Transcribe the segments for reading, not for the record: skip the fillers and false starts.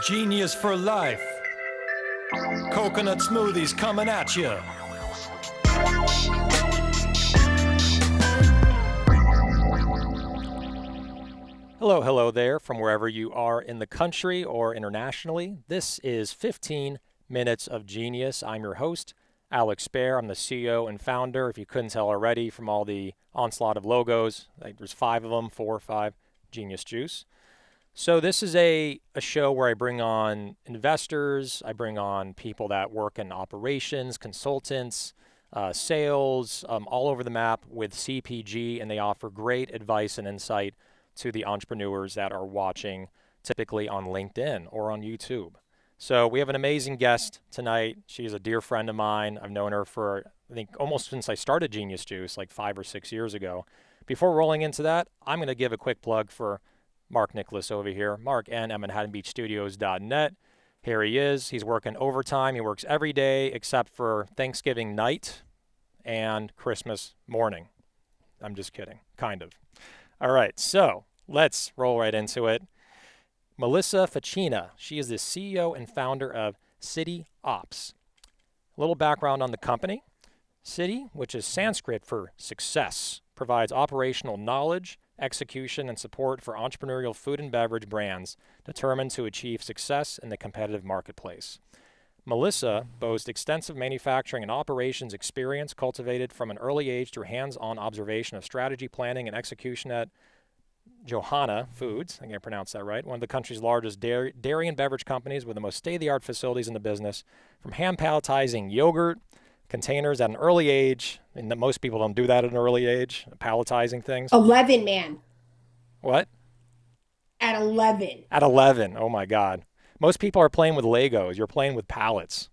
Genius for life. Coconut smoothies coming at you. Hello there from wherever you are in the country or internationally. This is 15 Minutes of Genius. I'm your host, Alex Baer. I'm the CEO and founder, if you couldn't tell already from all the onslaught of logos. There's 5 of them, 4 or 5, Genius Juice. So this is a show where I bring on investors, I bring on people that work in operations, consultants, sales, all over the map with CPG, and they offer great advice and insight to the entrepreneurs that are watching, typically on LinkedIn or on YouTube. So we have an amazing guest tonight. She's a dear friend of mine. I've known her for, I think, almost since I started Genius Juice, like 5 or 6 years ago. Before rolling into that, I'm going to give a quick plug for Mark Nicholas over here. Mark N. at ManhattanBeachStudios.net. Here he is. He's working overtime. He works every day except for Thanksgiving night and Christmas morning. I'm just kidding, kind of. All right, so let's roll right into it. Melissa Facchina. She is the CEO and founder of Siddhi Ops. A little background on the company. Siddhi, which is Sanskrit for success, provides operational knowledge, execution, and support for entrepreneurial food and beverage brands determined to achieve success in the competitive marketplace. Melissa boasts extensive manufacturing and operations experience cultivated from an early age through hands-on observation of strategy planning and execution at Johanna Foods, I think I pronounced that right, one of the country's largest dairy and beverage companies with the most state-of-the-art facilities in the business, from hand palletizing yogurt containers at an early age, and that most people don't do that at an early age, palletizing things. 11, man. What? At 11. At 11, oh my God. Most people are playing with Legos. You're playing with pallets.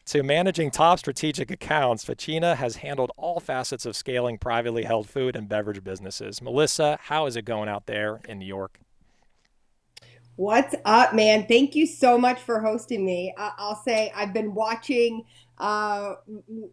To managing top strategic accounts, Facchina has handled all facets of scaling privately held food and beverage businesses. Melissa, how is it going out there in New York? What's up, man? Thank you so much for hosting me. I'll say I've been watching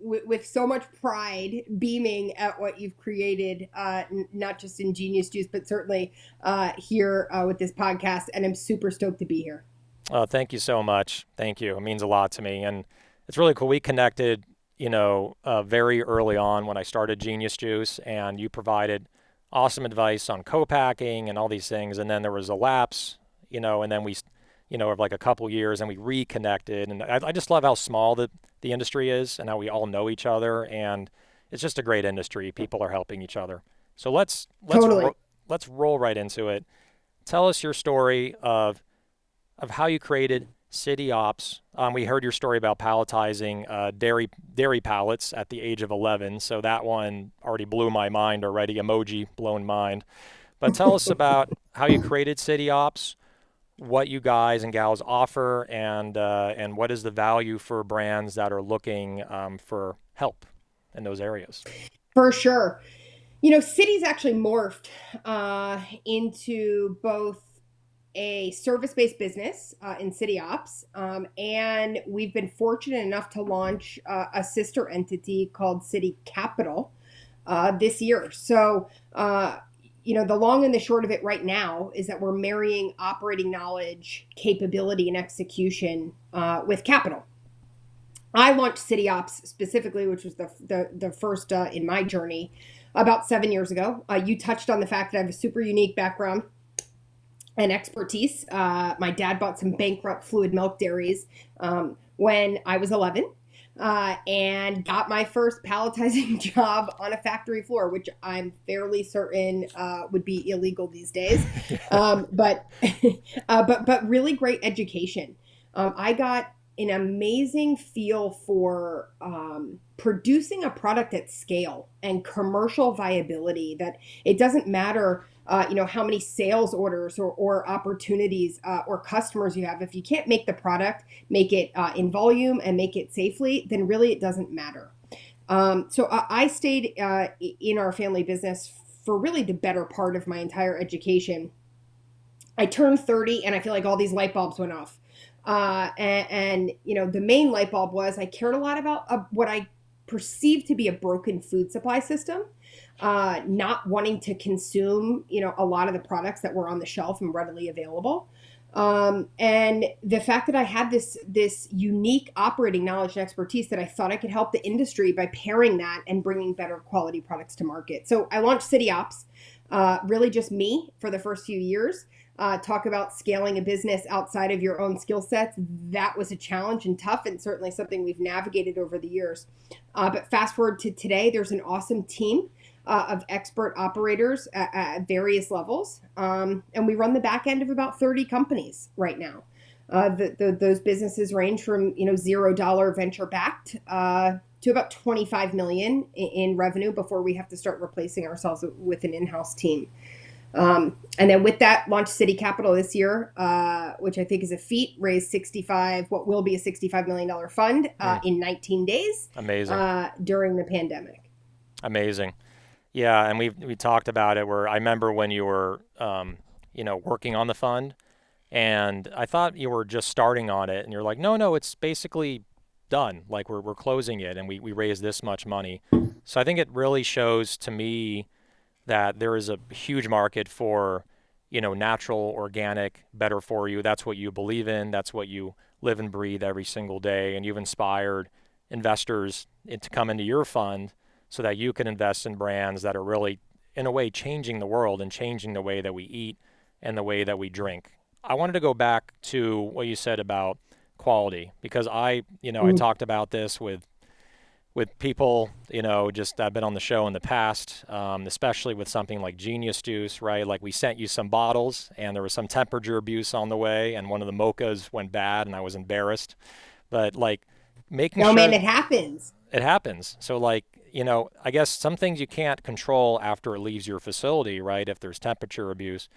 with so much pride, beaming at what you've created, not just in Genius Juice, but certainly here with this podcast. And I'm super stoked to be here. Oh, thank you so much. Thank you. It means a lot to me. And it's really cool. We connected, very early on when I started Genius Juice, and you provided awesome advice on co-packing and all these things. And then there was a lapse, and then we, of like a couple years, and we reconnected. And I just love how small the industry is and how we all know each other. And it's just a great industry. People are helping each other. So Totally. let's roll right into it. Tell us your story of how you created Siddhi Ops. We heard your story about palletizing dairy pallets at the age of 11. So that one already blew my mind already. Emoji blown mind. But tell us about how you created Siddhi Ops, what you guys and gals offer, and what is the value for brands that are looking for help in those areas. For sure. City's actually morphed into both a service-based business in Siddhi Ops, and we've been fortunate enough to launch a sister entity called Siddhi Capital this year. So, the long and the short of it right now is that we're marrying operating knowledge, capability, and execution with capital. I launched Siddhi Ops specifically, which was the first in my journey, about 7 years ago. You touched on the fact that I have a super unique background and expertise. My dad bought some bankrupt fluid milk dairies when I was 11 and got my first palletizing job on a factory floor, which I'm fairly certain would be illegal these days. But but really great education. I got an amazing feel for producing a product at scale and commercial viability, that it doesn't matter how many sales orders or opportunities or customers you have. If you can't make the product, make it in volume and make it safely, then really it doesn't matter. So I stayed in our family business for really the better part of my entire education. I turned 30 and I feel like all these light bulbs went off. The main light bulb was I cared a lot about what I perceived to be a broken food supply system, not wanting to consume, a lot of the products that were on the shelf and readily available. And the fact that I had this unique operating knowledge and expertise that I thought I could help the industry by pairing that and bringing better quality products to market. So I launched Siddhi Ops, really just me for the first few years. Talk about scaling a business outside of your own skill sets. That was a challenge and tough, and certainly something we've navigated over the years. But fast forward to today, there's an awesome team of expert operators at various levels. And we run the back end of about 30 companies right now. Those businesses range from $0 venture backed to about 25 million in revenue before we have to start replacing ourselves with an in-house team. And then with that, launched City Capital this year, which I think is a feat. Raised what will be a $65 million fund in 19 days Amazing. during the pandemic. Amazing. Yeah, and we talked about it where I remember when you were working on the fund, and I thought you were just starting on it, and you're like, no, it's basically done. Like we're closing it, and we raised this much money. So I think it really shows to me that there is a huge market for, natural, organic, better for you. That's what you believe in. That's what you live and breathe every single day. And you've inspired investors to come into your fund so that you can invest in brands that are really, in a way, changing the world and changing the way that we eat and the way that we drink. I wanted to go back to what you said about quality because I Mm. talked about this with people, just that have been on the show in the past, especially with something like Genius Juice, right? Like we sent you some bottles and there was some temperature abuse on the way and one of the mochas went bad and I was embarrassed. But like making Oh man, sure it happens. it happens. So like, I guess some things you can't control after it leaves your facility, right? If there's temperature abuse.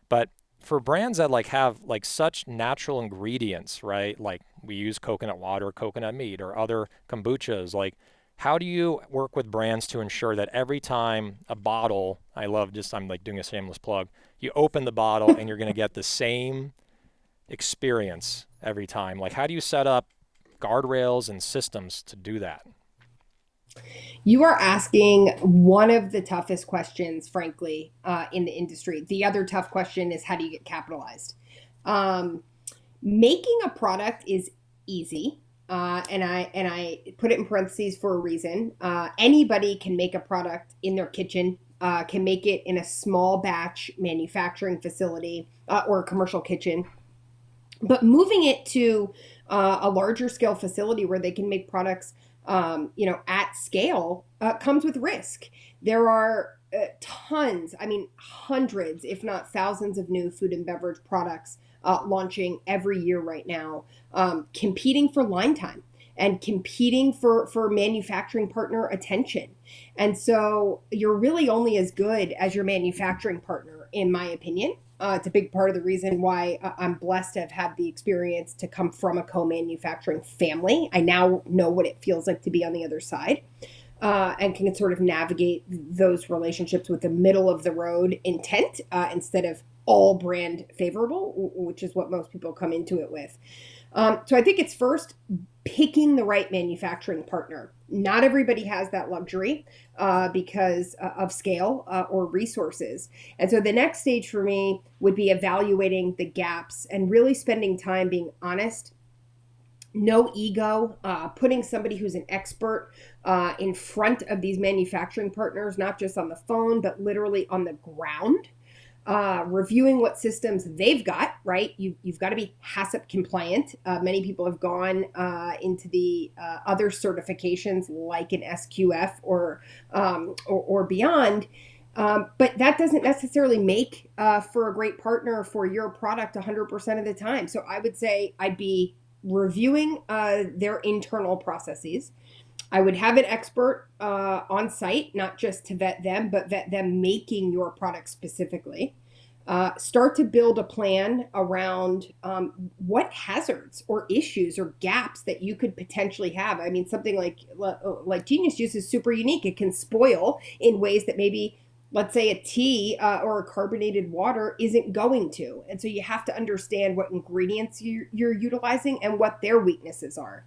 But for brands that like have like such natural ingredients, right? Like we use coconut water, coconut meat, or other kombuchas, like how do you work with brands to ensure that every time a bottle, I'm like doing a shameless plug, you open the bottle and you're going to get the same experience every time? Like how do you set up guardrails and systems to do that? You are asking one of the toughest questions, frankly, in the industry. The other tough question is how do you get capitalized? Um, Making a product is easy. And I put it in parentheses for a reason. Anybody can make a product in their kitchen, can make it in a small batch manufacturing facility or a commercial kitchen. But moving it to a larger scale facility where they can make products, at scale, comes with risk. There are tons, I mean, hundreds, if not thousands, of new food and beverage products launching every year right now, competing for line time and competing for manufacturing partner attention. And so you're really only as good as your manufacturing partner, in my opinion. It's a big part of the reason why I'm blessed to have had the experience to come from a co-manufacturing family. I now know what it feels like to be on the other side, and can sort of navigate those relationships with the middle of the road intent, instead of all brand favorable, which is what most people come into it with. So I think it's first picking the right manufacturing partner. Not everybody has that luxury because of scale or resources. And so the next stage for me would be evaluating the gaps and really spending time being honest, no ego, putting somebody who's an expert in front of these manufacturing partners, not just on the phone, but literally on the ground, reviewing what systems they've got, right? You've got to be HACCP compliant. Many people have gone into the other certifications like an SQF or beyond. But that doesn't necessarily make for a great partner for your product 100% of the time. So I would say I'd be reviewing their internal processes. I would have an expert on site, not just to vet them, but vet them making your product specifically. Start to build a plan around what hazards or issues or gaps that you could potentially have. I mean, something like Genius Juice is super unique. It can spoil in ways that maybe, let's say, a tea or a carbonated water isn't going to. And so you have to understand what ingredients you're utilizing and what their weaknesses are.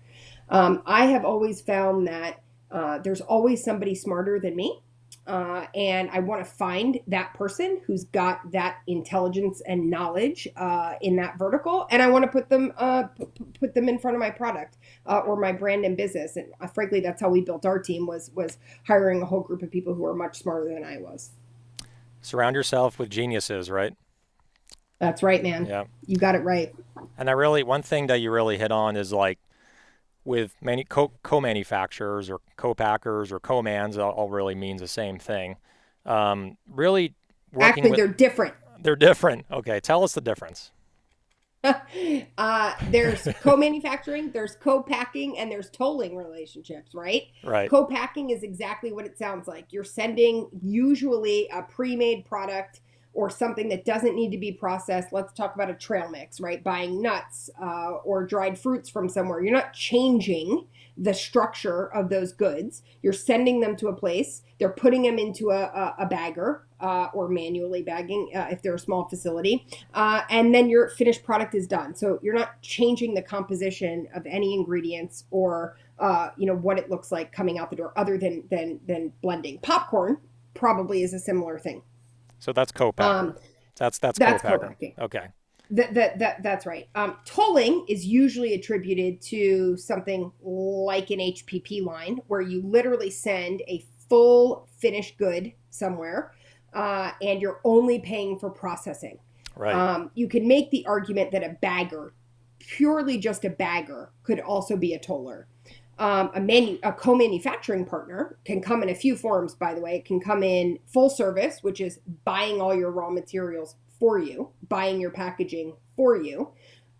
I have always found that there's always somebody smarter than me. And I want to find that person who's got that intelligence and knowledge in that vertical, and I want to put them in front of my product or my brand and business. And frankly, that's how we built our team was hiring a whole group of people who are much smarter than I was. Surround yourself with geniuses, right? That's right, man. Yeah. You got it right. And one thing that you really hit on is like with many co-manufacturers or co-packers or co-mans, all really means the same thing. Really working Actually, with, they're different. they're different. Okay, tell us the difference. There's co-manufacturing, there's co-packing, and there's tolling relationships, right? Right, Co-packing is exactly what it sounds like. You're sending usually a pre-made product or something that doesn't need to be processed. Let's talk about a trail mix, right? Buying nuts or dried fruits from somewhere. You're not changing the structure of those goods. You're sending them to a place. They're putting them into a bagger or manually bagging if they're a small facility. And then your finished product is done. So you're not changing the composition of any ingredients or what it looks like coming out the door, other than blending. Popcorn probably is a similar thing. so that's co-packer. Um, That's that's co-packer. co-packing. Okay, That's right. Tolling is usually attributed to something like an HPP line, where you literally send a full finished good somewhere, and you're only paying for processing. right, You can make the argument that a bagger, purely just a bagger, could also be a toller. A co-manufacturing partner can come in a few forms, by the way. It can come in full service, which is buying all your raw materials for you, buying your packaging for you,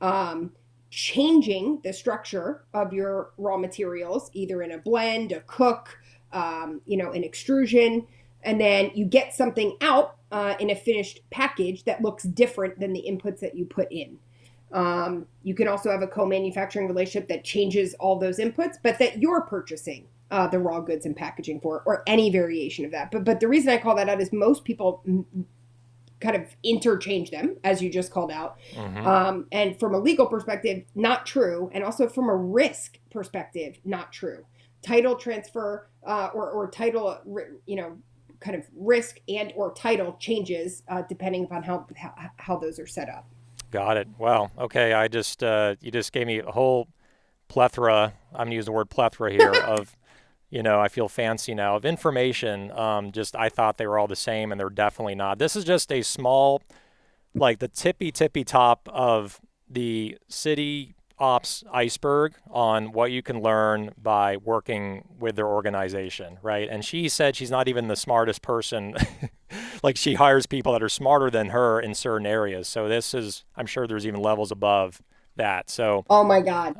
um, changing the structure of your raw materials, either in a blend, a cook, an extrusion, and then you get something out in a finished package that looks different than the inputs that you put in. You can also have a co-manufacturing relationship that changes all those inputs, but that you're purchasing the raw goods and packaging for, or any variation of that. But the reason I call that out is most people kind of interchange them, as you just called out. mm-hmm. And from a legal perspective, not true, and also from a risk perspective, not true. Title transfer or title, kind of risk and or title changes depending upon how those are set up. Got it. Wow. Okay, I just you just gave me a whole plethora. I'm gonna use the word plethora here of I feel fancy now of information. Just I thought they were all the same, and they're definitely not. This is just a small, like the tippy top of the city ops iceberg on what you can learn by working with their organization, right? And she said she's not even the smartest person. Like she hires people that are smarter than her in certain areas. So this is, I'm sure there's even levels above that. So Oh my God.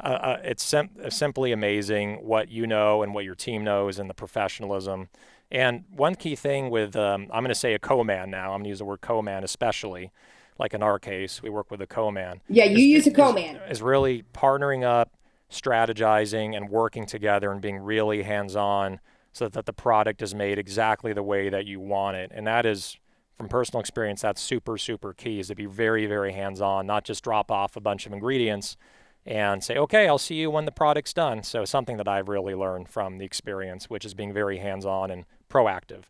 it's simply amazing what you know and what your team knows and the professionalism. And one key thing with, I'm going to say a co-man now, I'm going to use the word co-man especially, like in our case, we work with a co-man, Yeah, you use a co-man. is really partnering up, strategizing, and working together and being really hands-on so that the product is made exactly the way that you want it. And that is, from personal experience, that's super, super key, is to be very, very hands-on, not just drop off a bunch of ingredients and say, okay, I'll see you when the product's done. So something that I've really learned from the experience, which is being very hands-on and proactive.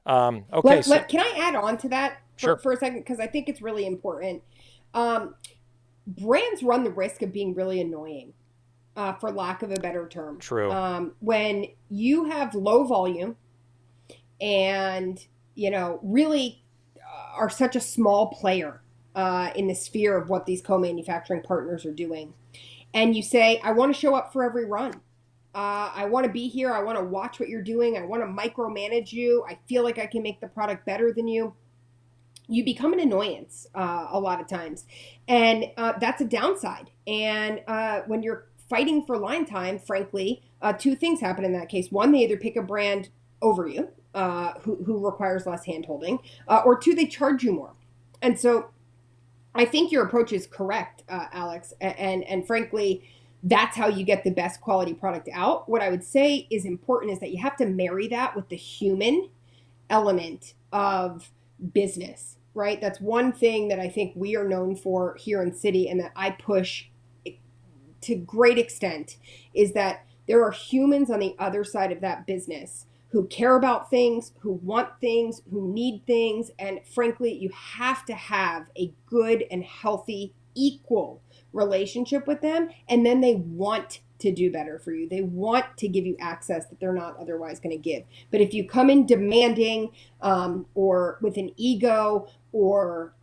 Okay, so Can I add on to that sure, for a second? Because I think it's really important. Um, Brands run the risk of being really annoying, for lack of a better term. true, When you have low volume and, really are such a small player in the sphere of what these co-manufacturing partners are doing, and you say, I want to show up for every run. I want to be here. I want to watch what you're doing. I want to micromanage you. I feel like I can make the product better than you. You become an annoyance a lot of times. And that's a downside. And when you're fighting for line time, frankly, two things happen in that case. One, they either pick a brand over you, who requires less hand holding, or two, they charge you more. And so I think your approach is correct, Alex. And frankly, that's how you get the best quality product out. What I would say is important is that you have to marry that with the human element of business, right? That's one thing that I think we are known for here in City, and that I push to great extent, is that there are humans on the other side of that business who care about things, who want things, who need things. And frankly, you have to have a good and healthy, equal relationship with them. And then they want to do better for you. They want to give you access that they're not otherwise going to give. But if you come in demanding or with an ego or,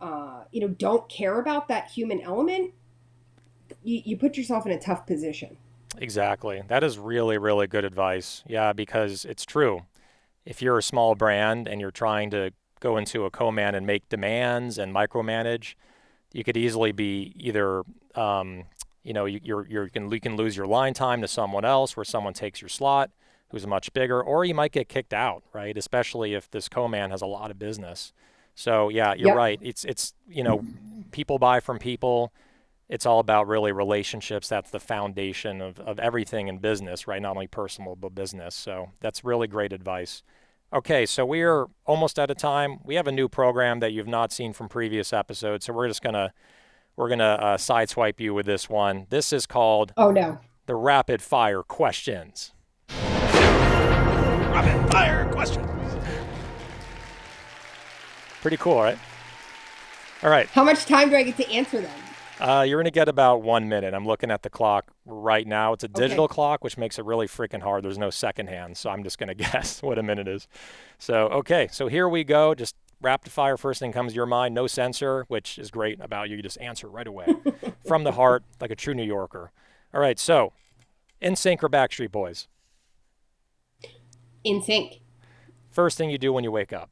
don't care about that human element, you put yourself in a tough position. Exactly. That is really, really good advice. Yeah, because it's true. If you're a small brand and you're trying to go into a co-man and make demands and micromanage, you could easily be either, you can lose your line time to someone else where someone takes your slot who's much bigger, or you might get kicked out, right? Especially if this co-man has a lot of business. So yeah, you're Yep. right. It's people buy from people. It's all about really relationships. That's the foundation of everything in business, right? Not only personal, but business. So that's really great advice. Okay, so we are almost out of time. We have a new program that you've not seen from previous episodes, so we're gonna sideswipe you with this one. This is called Oh no. the rapid fire questions. Rapid fire questions. Pretty cool, right? All right. How much time do I get to answer them? You're going to get about 1 minute. I'm looking at the clock right now. It's a digital Okay. clock, which makes it really freaking hard. There's no second hand, so I'm just going to guess what a minute is. So, okay, so here we go. Just rapid fire. First thing comes to your mind. No censor, which is great about you. You just answer right away from the heart, like a true New Yorker. All right, so NSYNC or Backstreet Boys? In sync. First thing you do when you wake up?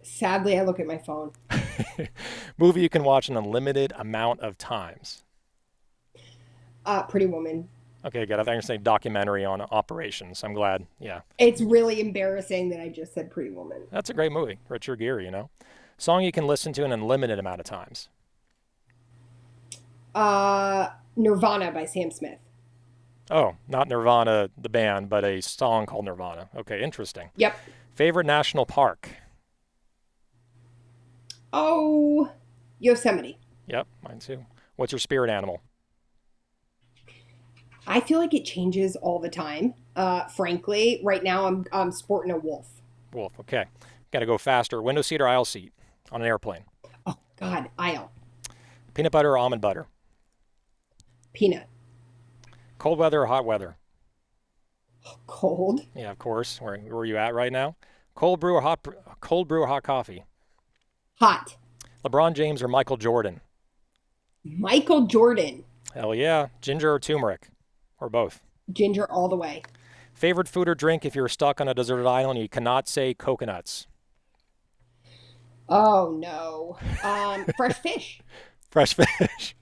Sadly, I look at my phone. Movie you can watch an unlimited amount of times? Pretty Woman. Okay, good. I thought you were saying documentary on operations. I'm glad. Yeah. It's really embarrassing that I just said Pretty Woman. That's a great movie. Richard Gere. Song you can listen to an unlimited amount of times. Nirvana by Sam Smith. Oh, not Nirvana, the band, but a song called Nirvana. Okay, interesting. Yep. Favorite national park? Oh, Yosemite. Yep, mine too. What's your spirit animal? I feel like it changes all the time. Frankly, right now I'm sporting a wolf. Wolf. Okay. Got to go faster. Window seat or aisle seat on an airplane? Oh God, aisle. Peanut butter or almond butter? Peanut. Cold weather or hot weather? Cold. Yeah, of course. Where are you at right now? Cold brew or hot coffee? Hot. LeBron James or Michael Jordan? Michael Jordan. Hell yeah. Ginger or turmeric? Or both? Ginger all the way. Favorite food or drink if you're stuck on a deserted island and you cannot say coconuts? Oh no. Fresh fish. Fresh fish.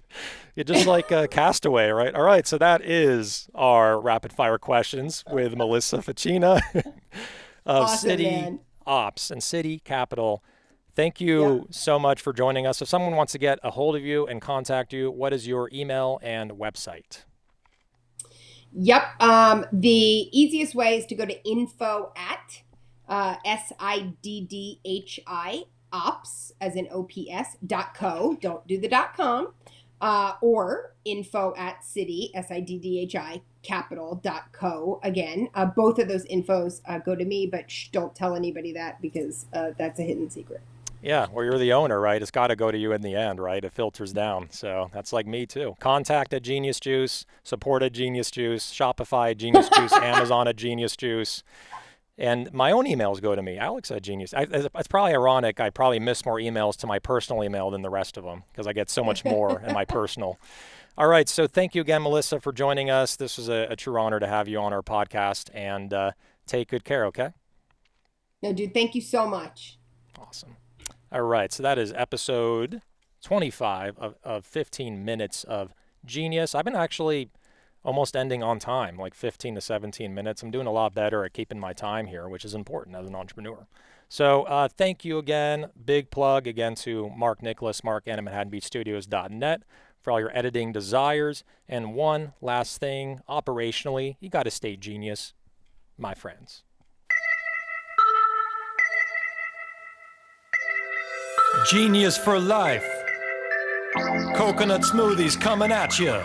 You're just like a castaway, right? All right, so that is our rapid fire questions with Melissa Facchina of Awesome, City man. Ops and City Capital. Thank Yep. you so much for joining us. If someone wants to get a hold of you and contact you, what is your email and website? Yep. The easiest way is to go to info at SIDDHI ops as in OPS.co. Don't do the .com. Or info at city, SIDDHI capital.co. Again, both of those infos go to me, but don't tell anybody that because that's a hidden secret. Yeah, well, you're the owner, right? It's got to go to you in the end, right? It filters down. So that's like me too. Contact at Genius Juice, support at Genius Juice, Shopify at Genius Juice, Amazon at Genius Juice. And my own emails go to me, Alex at Genius. It's probably ironic. I probably miss more emails to my personal email than the rest of them because I get so much more in my personal. All right. So thank you again, Melissa, for joining us. This was a true honor to have you on our podcast. And take good care, okay? No, dude, thank you so much. Awesome. All right. So that is episode 25 of 15 minutes of genius. I've been actually almost ending on time, like 15 to 17 minutes. I'm doing a lot better at keeping my time here, which is important as an entrepreneur. So thank you again. Big plug again to Mark Nicholas, Mark at ManhattanBeachStudios.net for all your editing desires. And one last thing, operationally, you got to stay genius, my friends. Genius for life. Coconut smoothies coming at you.